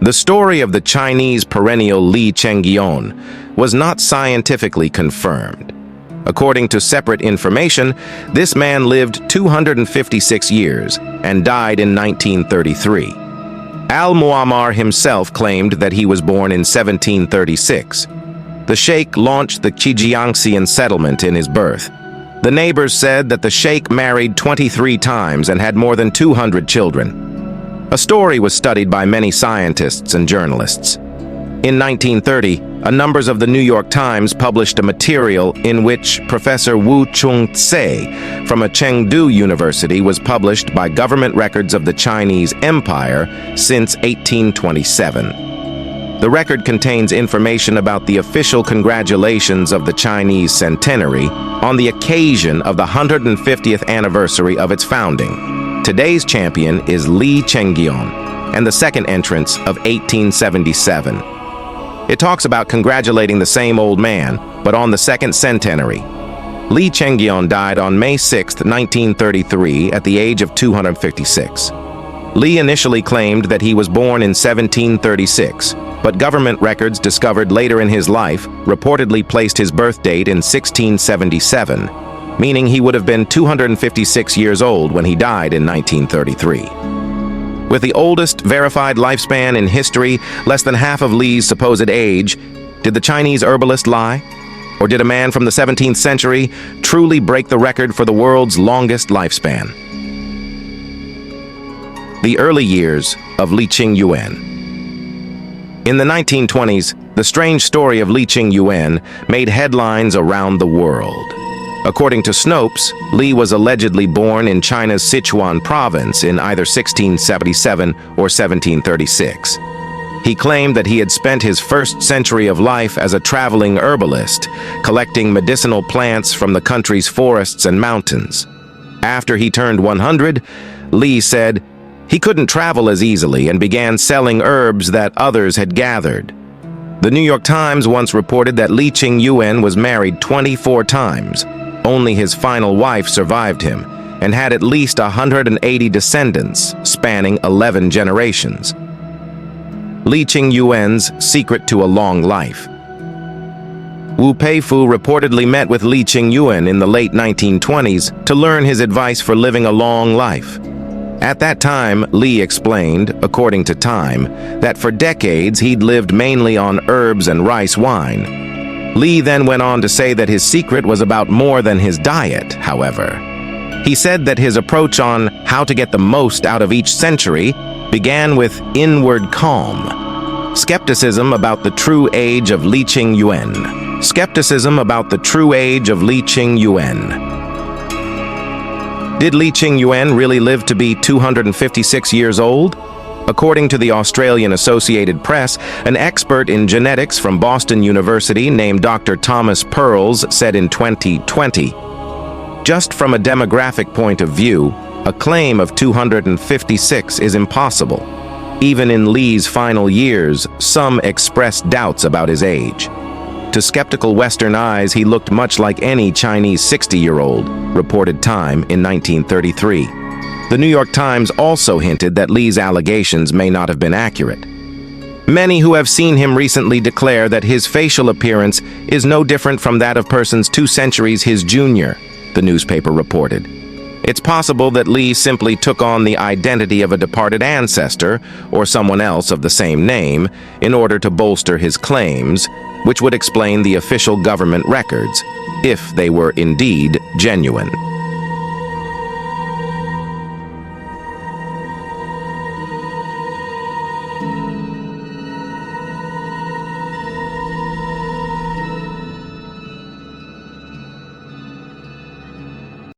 The story of the Chinese perennial Li Chenggion was not scientifically confirmed. According to separate information, this man lived 256 years and died in 1933. Al-Muammar himself claimed that he was born in 1736. The sheikh launched the Qijiangxian settlement in his birth. The neighbors said that the sheikh married 23 times and had more than 200 children. A story was studied by many scientists and journalists. In 1930, a numbers of the New York Times published a material in which Professor Wu Chungtse from a Chengdu University was published by government records of the Chinese Empire since 1827. The record contains information about the official congratulations of the Chinese centenary on the occasion of the 150th anniversary of its founding. Today's champion is Li Chenggion, and the second entrance of 1877. It talks about congratulating the same old man, but on the second centenary. Li Chenggion died on May 6, 1933, at the age of 256. Li initially claimed that he was born in 1736, but government records discovered later in his life reportedly placed his birth date in 1677, meaning he would have been 256 years old when he died in 1933. With the oldest verified lifespan in history, less than half of Li's supposed age, did the Chinese herbalist lie? Or did a man from the 17th century truly break the record for the world's longest lifespan? The early years of Li Qingyuan. In the 1920s, the strange story of Li Qingyuan made headlines around the world. According to Snopes, Li was allegedly born in China's Sichuan province in either 1677 or 1736. He claimed that he had spent his first century of life as a traveling herbalist, collecting medicinal plants from the country's forests and mountains. After he turned 100, Li said he couldn't travel as easily and began selling herbs that others had gathered. The New York Times once reported that Li Qingyuan was married 24 times. Only his final wife survived him and had at least 180 descendants, spanning 11 generations. Li Qingyuan's secret to a long life. Wu Peifu reportedly met with Li Qingyuan in the late 1920s to learn his advice for living a long life. At that time, Li explained, according to Time, that for decades he'd lived mainly on herbs and rice wine. Li then went on to say that his secret was about more than his diet, however. He said that his approach on how to get the most out of each century began with inward calm. Skepticism about the true age of Li Qingyuan. Skepticism about the true age of Li Qingyuan. Did Li Qingyuan really live to be 256 years old? According to the Australian Associated Press, an expert in genetics from Boston University named Dr. Thomas Pearls said in 2020, "Just from a demographic point of view, a claim of 256 is impossible. Even in Li's final years, some expressed doubts about his age. To skeptical Western eyes, he looked much like any Chinese 60-year-old, reported Time in 1933. The New York Times also hinted that Li's allegations may not have been accurate. Many who have seen him recently declare that his facial appearance is no different from that of persons 2 centuries his junior, the newspaper reported. It's possible that Li simply took on the identity of a departed ancestor or someone else of the same name in order to bolster his claims, which would explain the official government records, if they were indeed genuine.